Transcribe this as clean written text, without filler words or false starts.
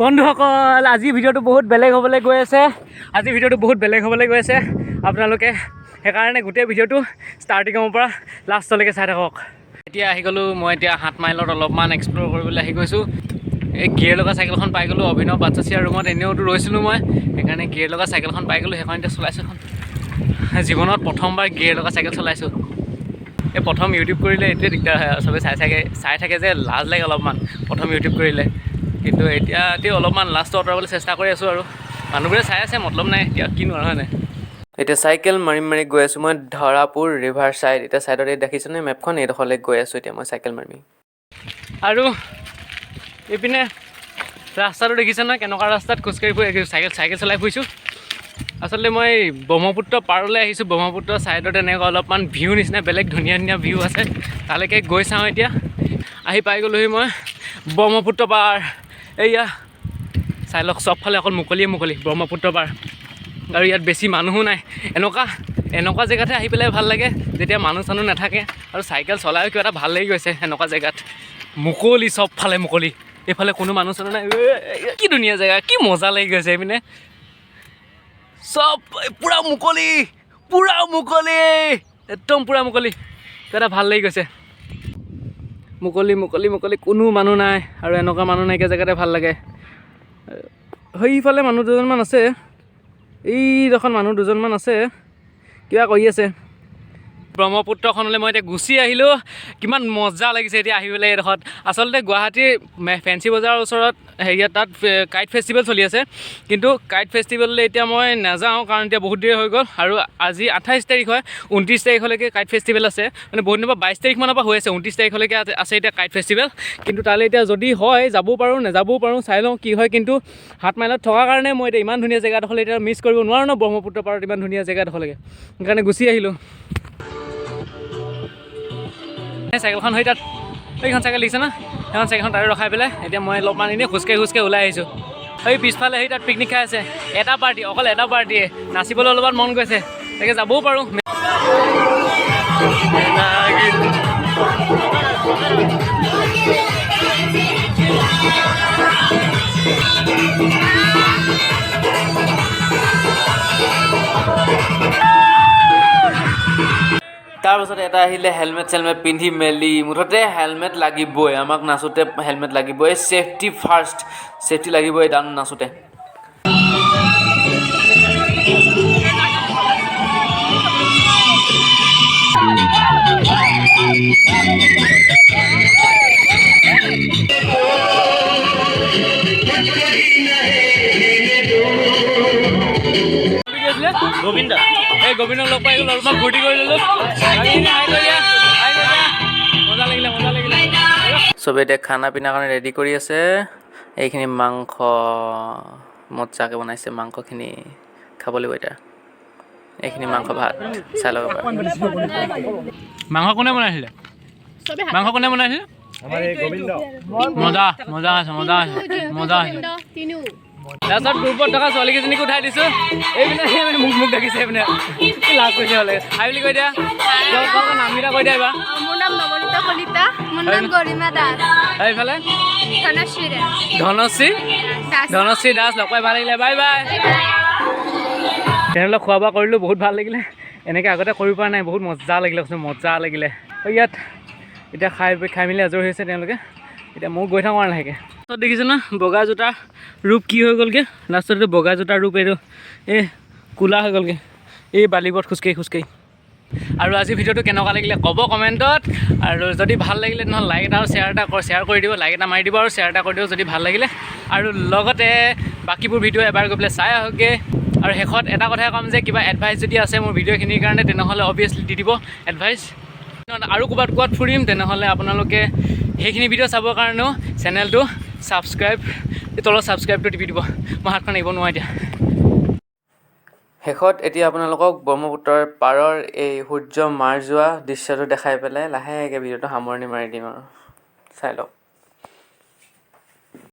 বন্ধুসকল আজি ভিডিঅ'টো বহুত বেলেগ হ'বলৈ গৈ আছে আপোনালোকে সেইকাৰণে গোটেই ভিডিঅ'টো ষ্টাৰ্টিঙৰ পৰা লাষ্টলৈকে চাই থাকক। এতিয়া আহি গ'লোঁ মই এতিয়া 7 মাইলত অলপমান এক্সপ্ল'ৰ কৰিবলৈ আহি গৈছোঁ। এই গিয়েৰ লগা চাইকেলখন পাই গ'লোঁ অভিনৱ বাটচাচিয়াৰ ৰুমত এনেওতো ৰৈছিলোঁ মই, সেইকাৰণে গিয়েৰ লগা চাইকেলখন পাই গ'লোঁ, সেইখন এতিয়া চলাইছোঁ। জীৱনত প্ৰথমবাৰ গিয়েৰ লগা চাইকেল চলাইছোঁ। এই প্ৰথম ইউটিউব কৰিলে এইটোৱে দিগদাৰ হয়, চবেই চাই থাকে যে লাজ লাগে অলপমান প্ৰথম ইউটিউব কৰিলে, কিন্তু এতিয়া অলপমান লাজটো আঁতৰাবলৈ চেষ্টা কৰি আছোঁ আৰু মানুহবোৰে চাই আছে মতলব নাই, এতিয়া কিনো আৰু হয়নে। এতিয়া চাইকেল মাৰি গৈ আছোঁ মই ধৰাপুৰ ৰিভাৰ ছাইড। এতিয়া ছাইডত এই দেখিছেনে মেপখন, এইডোখৰলৈ গৈ আছোঁ এতিয়া মই চাইকেল মাৰি। আৰু এইপিনে ৰাস্তাটো দেখিছে নহয়, কেনেকুৱা ৰাস্তাত খোজকাঢ়ি চাইকেল চলাই ফুৰিছোঁ। আচলতে মই ব্ৰহ্মপুত্ৰ পাৰলৈ আহিছোঁ, ব্ৰহ্মপুত্ৰ ছাইডত এনেকুৱা অলপমান ভিউ নিচিনা বেলেগ ধুনীয়া ভিউ আছে, তালৈকে গৈ চাওঁ। এতিয়া আহি পাই গ'লোহি মই ব্ৰহ্মপুত্ৰ পাৰ। এইয়া চাই লওক চবফালে অকল মুকলি ব্ৰহ্মপুত্ৰ পাৰ, আৰু ইয়াত বেছি মানুহো নাই। এনেকুৱা জেগাতে আহি পেলাই ভাল লাগে যেতিয়া মানুহ চানুহ নাথাকে, আৰু চাইকেল চলায়ো কিবা এটা ভাল লাগি গৈছে এনেকুৱা জেগাত। মুকলি চবফালে মুকলি, এইফালে কোনো মানুহ চানুহ নাই। কি ধুনীয়া জেগা, কি মজা লাগি গৈছে এইপিনে চব পূৰা মুকলি একদম পূৰা মুকলি, কিবা এটা ভাল লাগি গৈছে। মুকলি কোনো মানুহ নাই, আৰু এনেকুৱা মানুহ নাইকিয়া জেগাতে ভাল লাগে। সেইফালে মানুহ দুজনমান আছে, এইডোখৰ মানুহ দুজনমান আছে কিবা কৰি আছে। ব্ৰহ্মপুত্ৰখনলৈ মই এতিয়া গুচি আহিলোঁ, কিমান মজা লাগিছে এতিয়া আহি পেলাই এইডোখৰত। আচলতে গুৱাহাটীৰ ফেঞ্চি বজাৰৰ ওচৰত তাত কাইট ফেষ্টিভেল চলি আছে, কিন্তু কাইট ফেষ্টিভেললৈ এতিয়া মই নাযাওঁ কাৰণ এতিয়া বহুত দেৰি হৈ গ'ল, আৰু আজি 28 তাৰিখ হয়, 29 তাৰিখলৈকে কাইট ফেষ্টিভেল আছে, মানে বহুত দিনৰ পৰা 22 তাৰিখমানৰ পৰা হৈ আছে, 29 তাৰিখলৈকে আছে এতিয়া কাইট ফেষ্টিভেল। কিন্তু তালৈ এতিয়া যদি হয় যাবও পাৰোঁ নাযাবও পাৰোঁ, চাই লওঁ কি হয়। কিন্তু 7 মাইলত থকাৰ কাৰণে মই এতিয়া ইমান ধুনীয়া জেগাডোখৰলৈ এতিয়া মিছ কৰিব নোৱাৰোঁ ন, ব্ৰহ্মপুত্ৰ পাৰত ইমান ধুনীয়া জেগাডোখৰলৈকে, সেইকাৰণে গুচি আহিলোঁ। চাইকেলখন হৈ তাত সেইখন চাইকেল দেখিছে না, সেইখন চাইকেলখন তাতে ৰখাই পেলাই এতিয়া মই অলপমান এনেই খোজকাঢ়ি ওলাই আহিছোঁ। সেই পিছফালে তাত পিকনিক খাই আছে এটা পাৰ্টি, অকল এটা পাৰ্টিয়ে, নাচিবলৈ অলপমান মন গৈছে, তাকে যাবও পাৰোঁ। তাৰপাছত এটা আহিলে হেলমেট পিন্ধি মেলি, মুঠতে হেলমেট লাগিবই, আমাক নাচোঁতে হেলমেট লাগিবই, ছেফটি ফাৰ্ষ্ট, ছেফটি লাগিবই নাচোঁতে। গোবিন্দক লগ পাই গ'লো, অলপমান ফূৰ্তি কৰি ল'লোঁ, মজা লাগিলে। চবে এতিয়া খানা পিনাৰ কাৰণে ৰেডি কৰি আছে। এইখিনি মাংস মজাকৈ বনাইছে, মাংসখিনি খাব লাগিব এতিয়া। এইখিনি মাংস ভাত চাই ল'ব পাৰে। মাংস কোনে বনাইছিলে? মজা আছে। তাৰপিছত গ্ৰুপত থকা ছোৱালীকেইজনীকো উঠাই দিছোঁ, এইপিনে মোক দেখিছে, এইপিনে লাজ কৰিছে হ'লে হাই বুলি কৈ দিয়া, নামকেইটা কৈ দিয়া এইবাৰ। মোৰ নাম নৱনীতা কলিতা, মোৰ নাম গৰিমা দাস, এইফালে ধনশ্ৰী দাস। লগ পাই ভাল লাগিলে, বাই। তেনেহ'লে খোৱা বোৱা কৰিলোঁ, বহুত ভাল লাগিলে, এনেকৈ আগতে কৰিব পৰা নাই, বহুত মজা লাগিলে। ইয়াত এতিয়া খাই মেলি আজৰি হৈছে তেওঁলোকে, এতিয়া মই গৈ থাকোঁ আৰু লাহেকৈ। লাষ্টত দেখিছে ন বগা জোতাৰ ৰূপ কি হৈ গ'লগৈ, লাষ্টত বগা জোতাৰ ৰূপ এইটো ক'লা হৈ গ'লগৈ এই বালিবোৰত খোজকাঢ়ি। আৰু আজি ভিডিঅ'টো কেনেকুৱা লাগিলে ক'ব কমেণ্টত, আৰু যদি ভাল লাগিলে তেনেহ'লে লাইক এটা আৰু শ্বেয়াৰ কৰি দিব, লাইক এটা মাৰি দিব আৰু শ্বেয়াৰ এটা কৰি দিব যদি ভাল লাগিলে, আৰু লগতে বাকীবোৰ ভিডিঅ' এবাৰ গৈ পেলাই চাই আহকগৈ। আৰু শেষত এটা কথাই ক'ম যে কিবা এডভাইচ যদি আছে মোৰ ভিডিঅ'খিনিৰ কাৰণে তেনেহ'লে অভিয়াছলি দি দিব এডভাইচ, আৰু ক'ৰবাত ফুৰিম তেনেহ'লে আপোনালোকে সেইখিনি ভিডিঅ' চাবৰ কাৰণেও চেনেলটো তলত ছাবস্ক্ৰাইবটো টিপি দিব, মই হাতখন এৰিব নোৱাৰোঁ এতিয়া। শেষত এতিয়া আপোনালোকক ব্ৰহ্মপুত্ৰৰ পাৰৰ এই সূৰ্য মাৰ যোৱা দৃশ্যটো দেখাই পেলাই লাহেকৈ ভিডিঅ'টো সামৰণি মাৰি দিম আৰু চাই লওক।